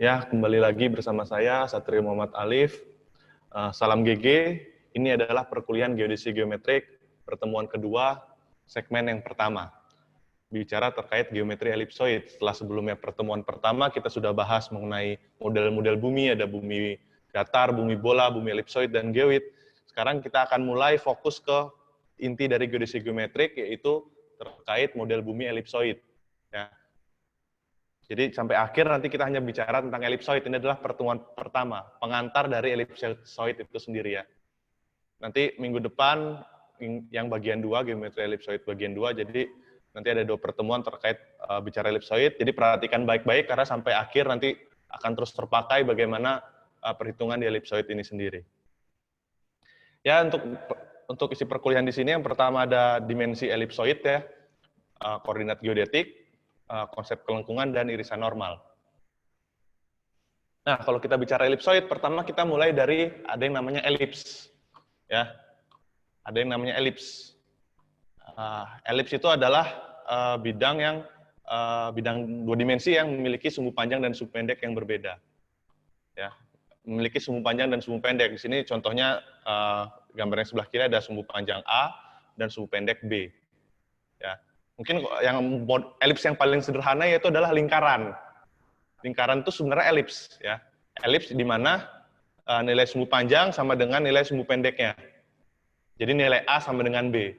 Ya, kembali lagi bersama saya, Satrio Muhammad Alif. Salam GG, ini adalah perkuliahan Geodesi Geometrik, pertemuan kedua, segmen yang pertama. Bicara terkait geometri elipsoid. Setelah sebelumnya pertemuan pertama, kita sudah bahas mengenai model-model bumi, ada bumi datar, bumi bola, bumi elipsoid, dan geoid. Sekarang kita akan mulai fokus ke inti dari geodesi geometrik, yaitu terkait model bumi elipsoid. Ya. Jadi sampai akhir nanti kita hanya bicara tentang elipsoid. Ini adalah pertemuan pertama, pengantar dari elipsoid itu sendiri ya. Nanti minggu depan yang bagian 2, geometri elipsoid bagian 2, jadi nanti ada 2 pertemuan terkait bicara elipsoid. Jadi perhatikan baik-baik karena sampai akhir nanti akan terus terpakai bagaimana perhitungan di elipsoid ini sendiri. Ya, untuk isi perkuliahan di sini yang pertama ada dimensi elipsoid ya, koordinat geodetik, konsep kelengkungan, dan irisan normal. Nah, kalau kita bicara elipsoid, pertama kita mulai dari ada yang namanya elips. Ya, ada yang namanya elips. Elips itu adalah bidang 2 dimensi yang memiliki sumbu panjang dan sumbu pendek yang berbeda. Ya, memiliki sumbu panjang dan sumbu pendek. Di sini contohnya gambar yang sebelah kiri ada sumbu panjang A dan sumbu pendek B. Ya, mungkin yang elips yang paling sederhana yaitu adalah lingkaran. Lingkaran itu sebenarnya elips ya. Elips di mana nilai sumbu panjang sama dengan nilai sumbu pendeknya. Jadi nilai A sama dengan B.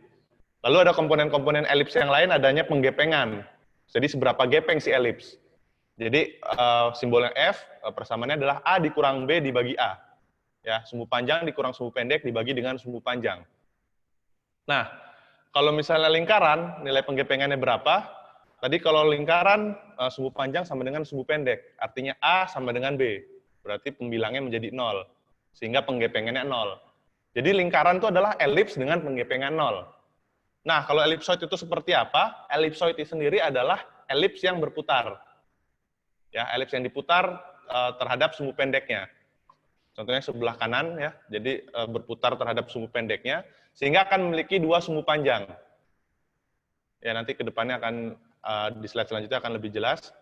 Lalu ada komponen-komponen elips yang lain adanya penggepengan. Jadi seberapa gepeng si elips. Jadi simbolnya F persamaannya adalah A dikurang B dibagi A. Ya, sumbu panjang dikurang sumbu pendek dibagi dengan sumbu panjang. Nah, kalau misalnya lingkaran, nilai penggepengannya berapa? Tadi kalau lingkaran, sumbu panjang sama dengan sumbu pendek. Artinya A sama dengan B. Berarti pembilangnya menjadi 0. Sehingga penggepengannya 0. Jadi lingkaran itu adalah elips dengan penggepengan 0. Nah, kalau elipsoid itu seperti apa? Elipsoid itu sendiri adalah elips yang berputar. Ya, elips yang diputar terhadap sumbu pendeknya. Contohnya sebelah kanan ya, jadi berputar terhadap sumbu pendeknya, sehingga akan memiliki 2 sumbu panjang. Ya, nanti ke depannya akan di slide selanjutnya akan lebih jelas.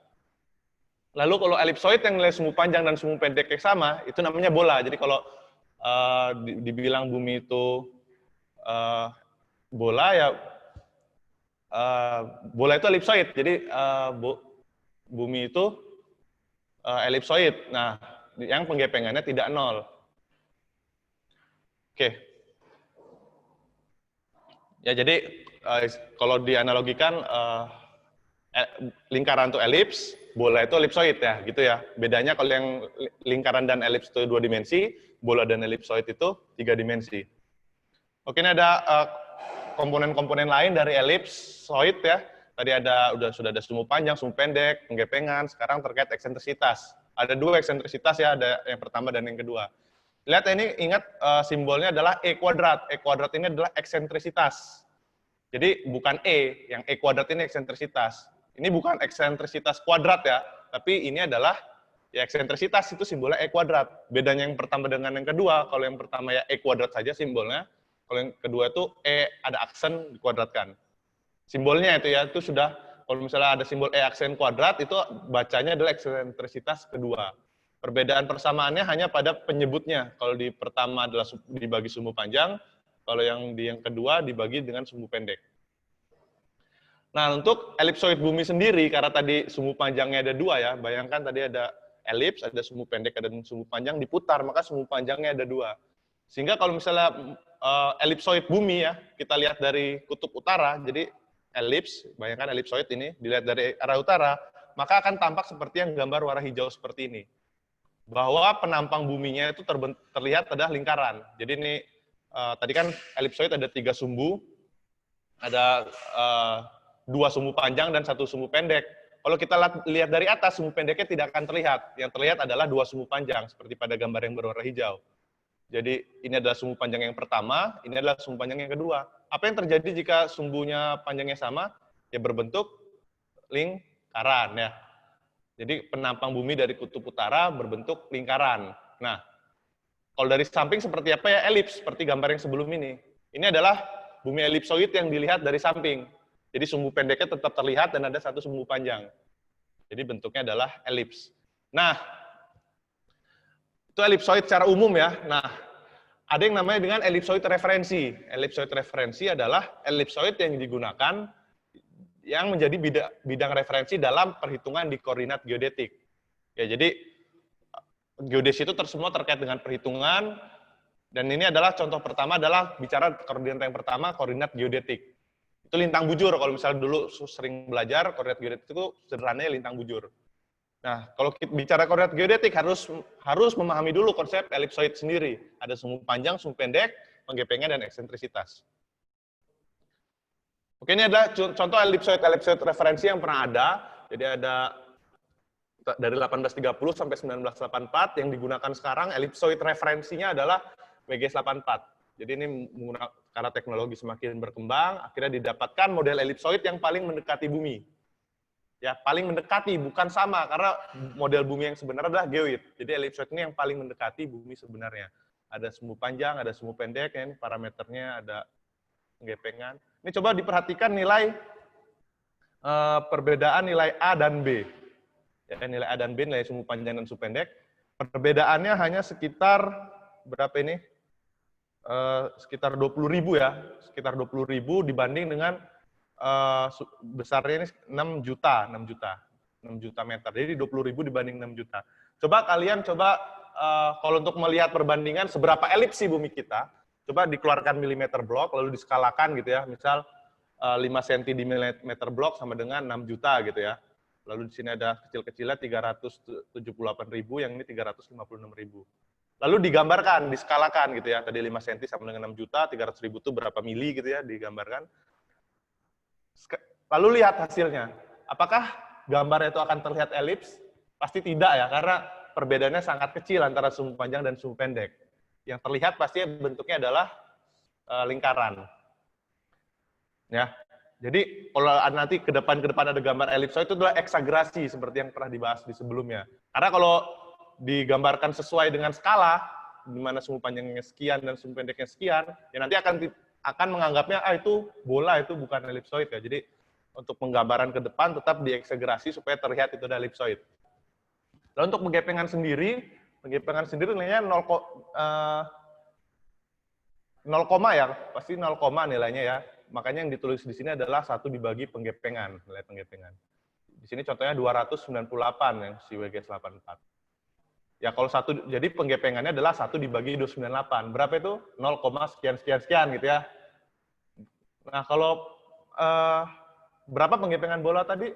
Lalu kalau elipsoid yang nilai sumbu panjang dan sumbu pendeknya sama, itu namanya bola. Jadi kalau dibilang bumi itu bola ya, bola itu elipsoid. Jadi bumi itu elipsoid. Nah, yang penggepengannya tidak 0. Oke. Ya, jadi kalau dianalogikan lingkaran itu elips, bola itu elipsoid ya, gitu ya. Bedanya kalau yang lingkaran dan elips itu 2 dimensi, bola dan elipsoid itu 3 dimensi. Oke, ini ada komponen-komponen lain dari elipsoid ya. Tadi sudah ada sumbu panjang, sumbu pendek, penggepengan. Sekarang terkait eksentrisitas. Ada 2 eksentrisitas ya, ada yang pertama dan yang kedua. Lihat ini, ingat simbolnya adalah E kuadrat. E kuadrat ini adalah eksentrisitas. Jadi bukan E, yang E kuadrat ini eksentrisitas. Ini bukan eksentrisitas kuadrat ya, tapi ini adalah ya eksentrisitas itu simbolnya E kuadrat. Bedanya yang pertama dengan yang kedua, kalau yang pertama ya E kuadrat saja simbolnya, kalau yang kedua itu E ada aksen dikuadratkan. Simbolnya itu ya, itu sudah, kalau misalnya ada simbol E aksen kuadrat, itu bacanya adalah eksentrisitas kedua. Perbedaan persamaannya hanya pada penyebutnya. Kalau di pertama adalah dibagi sumbu panjang, kalau yang kedua dibagi dengan sumbu pendek. Nah, untuk elipsoid bumi sendiri, karena tadi sumbu panjangnya ada 2 ya, bayangkan tadi ada elips, ada sumbu pendek, ada sumbu panjang, diputar, maka sumbu panjangnya ada 2. Sehingga kalau misalnya elipsoid bumi ya, kita lihat dari kutub utara, jadi elips, bayangkan elipsoid ini, dilihat dari arah utara, maka akan tampak seperti yang gambar warna hijau seperti ini. Bahwa penampang buminya itu terlihat adalah lingkaran. Jadi ini, tadi kan elipsoid ada 3 sumbu, ada 2 sumbu panjang dan 1 sumbu pendek. Kalau kita lihat dari atas, sumbu pendeknya tidak akan terlihat. Yang terlihat adalah 2 sumbu panjang, seperti pada gambar yang berwarna hijau. Jadi ini adalah sumbu panjang yang pertama, ini adalah sumbu panjang yang kedua. Apa yang terjadi jika sumbunya panjangnya sama? Ya berbentuk lingkaran ya. Jadi penampang bumi dari kutub utara berbentuk lingkaran. Nah, kalau dari samping seperti apa ya? Elips, seperti gambar yang sebelum ini. Ini adalah bumi elipsoid yang dilihat dari samping. Jadi sumbu pendeknya tetap terlihat dan ada 1 sumbu panjang. Jadi bentuknya adalah elips. Nah, Itu elipsoid secara umum ya. Nah, ada yang namanya dengan elipsoid referensi. Elipsoid referensi adalah elipsoid yang digunakan yang menjadi bidang referensi dalam perhitungan di koordinat geodetik. Ya, jadi geodesi itu semua terkait dengan perhitungan, dan ini adalah contoh pertama adalah bicara koordinat yang pertama, koordinat geodetik. Itu lintang bujur, kalau misalnya dulu sering belajar, koordinat geodetik itu sederhananya lintang bujur. Nah, kalau kita bicara koordinat geodetik harus memahami dulu konsep elipsoid sendiri. Ada sumbu panjang, sumbu pendek, penggepengan, dan eksentrisitas. Oke, ini ada contoh elipsoid referensi yang pernah ada. Jadi ada dari 1830 sampai 1984 yang digunakan sekarang, elipsoid referensinya adalah WGS84. Jadi ini karena teknologi semakin berkembang, akhirnya didapatkan model elipsoid yang paling mendekati bumi. Ya, paling mendekati, bukan sama, karena model bumi yang sebenarnya adalah geoid. Jadi elipsoid ini yang paling mendekati bumi sebenarnya. Ada sumbu panjang, ada sumbu pendek, ya, parameternya ada penggepengan. Ini coba diperhatikan nilai perbedaan nilai A dan B. Ya, nilai A dan B, nilai sumbu panjang dan sumbu pendek. Perbedaannya hanya sekitar, berapa ini? Sekitar 20.000 ya. Sekitar 20.000 dibanding dengan besarnya ini 6 juta meter. Jadi 20.000 dibanding 6 juta. Coba kalian kalau untuk melihat perbandingan seberapa elipsi bumi kita, coba dikeluarkan milimeter blok lalu diskalakan gitu ya. Misal 5 cm di milimeter blok sama dengan 6 juta gitu ya. Lalu di sini ada kecil-kecilnya 378.000, yang ini 356.000. Lalu digambarkan, diskalakan gitu ya. Tadi 5 cm sama dengan 6 juta, 300.000 itu berapa mili gitu ya, digambarkan. Lalu lihat hasilnya. Apakah gambarnya itu akan terlihat elips? Pasti tidak ya, karena perbedaannya sangat kecil antara sumbu panjang dan sumbu pendek. Yang terlihat pasti bentuknya adalah lingkaran. Ya. Jadi kalau nanti ke depan ada gambar elipsoid itu adalah eksagerasi seperti yang pernah dibahas di sebelumnya. Karena kalau digambarkan sesuai dengan skala, di mana sumbu panjangnya sekian dan sumbu pendeknya sekian, ya nanti akan menganggapnya itu bola, itu bukan elipsoid ya. Jadi untuk penggambaran ke depan tetap dieksagerasi supaya terlihat itu adalah elipsoid. Lalu untuk penggepengan sendiri nilainya 0, ya, pasti 0, nilainya ya. Makanya yang ditulis di sini adalah 1 dibagi penggepengan, nilai penggepengan. Di sini contohnya 298 yang si WGS84. Ya kalau jadi penggepengannya adalah 1 dibagi 298. Berapa itu? 0, sekian gitu ya. Nah kalau berapa penggepengan bola tadi?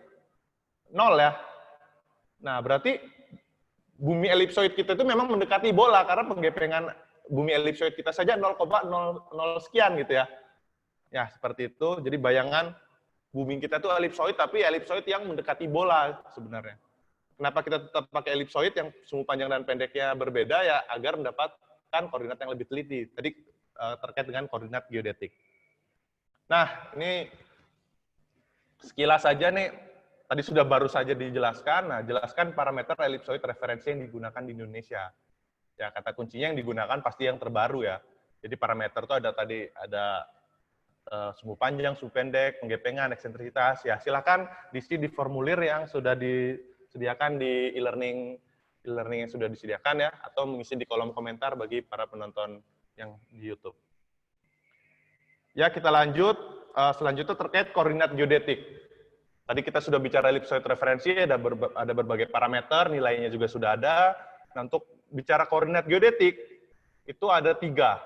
0 ya. Nah berarti bumi elipsoid kita itu memang mendekati bola, karena penggepengan bumi elipsoid kita saja 0,00 sekian gitu ya. Ya seperti itu. Jadi bayangan bumi kita itu elipsoid, tapi elipsoid yang mendekati bola sebenarnya. Kenapa kita tetap pakai elipsoid yang sumbu panjang dan pendeknya berbeda ya, agar mendapatkan koordinat yang lebih teliti. Tadi terkait dengan koordinat geodetik. Nah, ini sekilas saja nih, tadi sudah baru saja dijelaskan. Nah, jelaskan parameter elipsoid referensi yang digunakan di Indonesia. Ya, kata kuncinya yang digunakan pasti yang terbaru ya. Jadi parameter itu ada sumbu panjang, sumbu pendek, penggepengan, eksentrisitas. Ya, silakan diisi di formulir yang sudah disediakan di e-learning yang sudah disediakan ya, atau mengisi di kolom komentar bagi para penonton yang di YouTube. Ya, kita lanjut. Selanjutnya terkait koordinat geodetik. Tadi kita sudah bicara elipsoid referensi, ada berbagai parameter, nilainya juga sudah ada. Nah, untuk bicara koordinat geodetik, itu ada 3,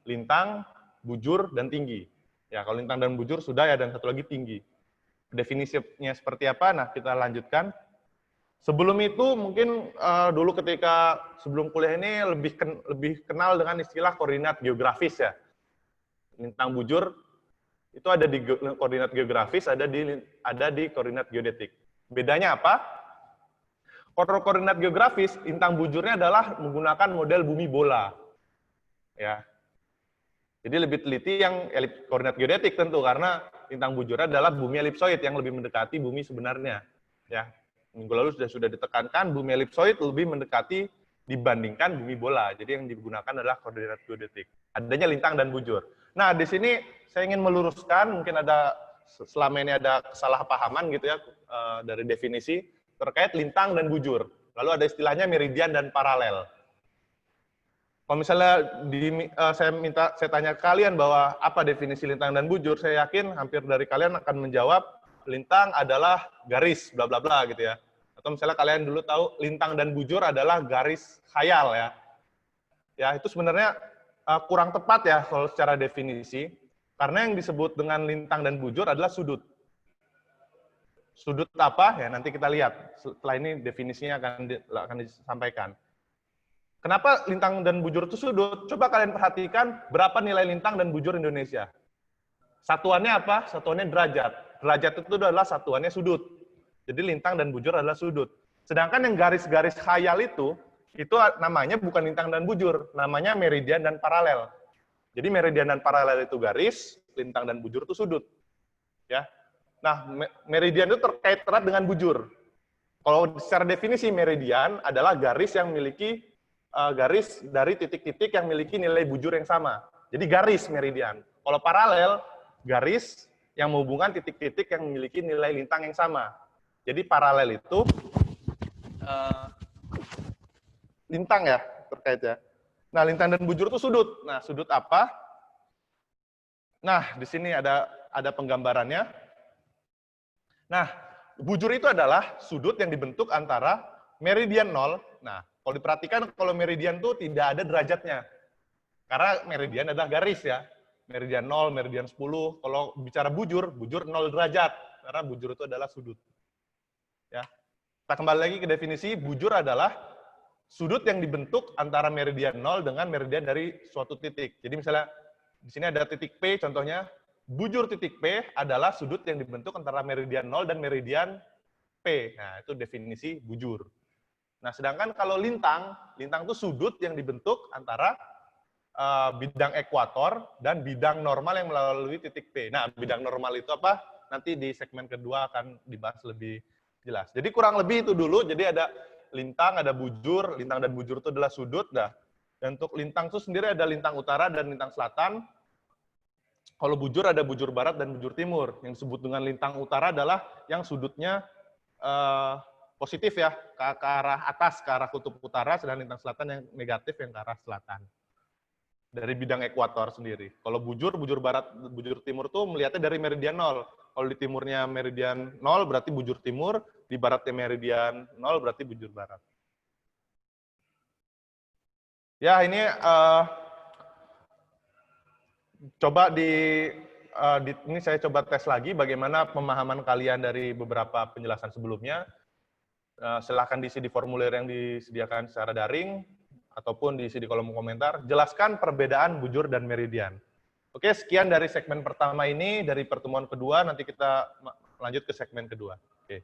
lintang, bujur, dan tinggi. Ya, kalau lintang dan bujur sudah ya, dan satu lagi tinggi. Definisinya seperti apa? Nah, kita lanjutkan. Sebelum itu mungkin dulu ketika sebelum kuliah ini lebih kenal dengan istilah koordinat geografis ya. Lintang bujur itu ada di koordinat geografis, ada di koordinat geodetik. Bedanya apa? Koordinat geografis, lintang bujurnya adalah menggunakan model bumi bola. Ya. Jadi lebih teliti yang koordinat geodetik tentu, karena lintang bujurnya adalah bumi elipsoid yang lebih mendekati bumi sebenarnya. Ya. Minggu lalu sudah ditekankan bumi elipsoid lebih mendekati dibandingkan bumi bola. Jadi yang digunakan adalah koordinat geodetik. Adanya lintang dan bujur. Nah, di sini saya ingin meluruskan, mungkin selama ini ada kesalahpahaman gitu ya dari definisi terkait lintang dan bujur. Lalu ada istilahnya meridian dan paralel. Kalau misalnya saya tanya ke kalian bahwa apa definisi lintang dan bujur, saya yakin hampir dari kalian akan menjawab lintang adalah garis bla bla bla gitu ya. Atau misalnya kalian dulu tahu lintang dan bujur adalah garis khayal ya. Ya, itu sebenarnya kurang tepat ya kalau secara definisi. Karena yang disebut dengan lintang dan bujur adalah sudut. Sudut apa? Ya, nanti kita lihat. Setelah ini definisinya akan disampaikan. Kenapa lintang dan bujur itu sudut? Coba kalian perhatikan berapa nilai lintang dan bujur Indonesia. Satuannya apa? Satuannya derajat. Derajat itu adalah satuannya sudut. Jadi lintang dan bujur adalah sudut. Sedangkan yang garis-garis khayal itu namanya bukan lintang dan bujur, namanya meridian dan paralel. Jadi meridian dan paralel itu garis, lintang dan bujur itu sudut. Ya. Nah, meridian itu terkait erat dengan bujur. Kalau secara definisi meridian adalah garis yang memiliki garis dari titik-titik yang memiliki nilai bujur yang sama. Jadi garis meridian. Kalau paralel, garis yang menghubungkan titik-titik yang memiliki nilai lintang yang sama. Jadi paralel itu lintang ya, terkait ya. Nah, lintang dan bujur itu sudut. Nah, sudut apa? Nah, di sini ada penggambarannya. Nah, bujur itu adalah sudut yang dibentuk antara meridian 0. Nah, kalau diperhatikan, kalau meridian itu tidak ada derajatnya. Karena meridian adalah garis ya. Meridian 0, meridian 10. Kalau bicara bujur 0 derajat. Karena bujur itu adalah sudut. Ya. Kita kembali lagi ke definisi, bujur adalah sudut yang dibentuk antara meridian 0 dengan meridian dari suatu titik. Jadi misalnya, di sini ada titik P, contohnya, bujur titik P adalah sudut yang dibentuk antara meridian 0 dan meridian P. Nah, itu definisi bujur. Nah, sedangkan kalau lintang itu sudut yang dibentuk antara bidang ekuator dan bidang normal yang melalui titik P. Nah, bidang normal itu apa? Nanti di segmen kedua akan dibahas lebih jelas. Jadi kurang lebih itu dulu. Jadi ada lintang, ada bujur. Lintang dan bujur itu adalah sudut. Dah. Dan untuk lintang itu sendiri ada lintang utara dan lintang selatan. Kalau bujur ada bujur barat dan bujur timur. Yang disebut dengan lintang utara adalah yang sudutnya positif ya, ke arah atas, ke arah kutub utara, sedangkan lintang selatan yang negatif yang ke arah selatan. Dari bidang ekuator sendiri. Kalau bujur barat, bujur timur tuh melihatnya dari meridian 0. Kalau di timurnya meridian 0 berarti bujur timur, di baratnya meridian 0 berarti bujur barat. Ya, ini coba ini saya coba tes lagi bagaimana pemahaman kalian dari beberapa penjelasan sebelumnya. Silahkan diisi di formulir yang disediakan secara daring, ataupun diisi di kolom komentar. Jelaskan perbedaan bujur dan meridian. Oke, sekian dari segmen pertama ini, dari pertemuan kedua, nanti kita lanjut ke segmen kedua. Oke.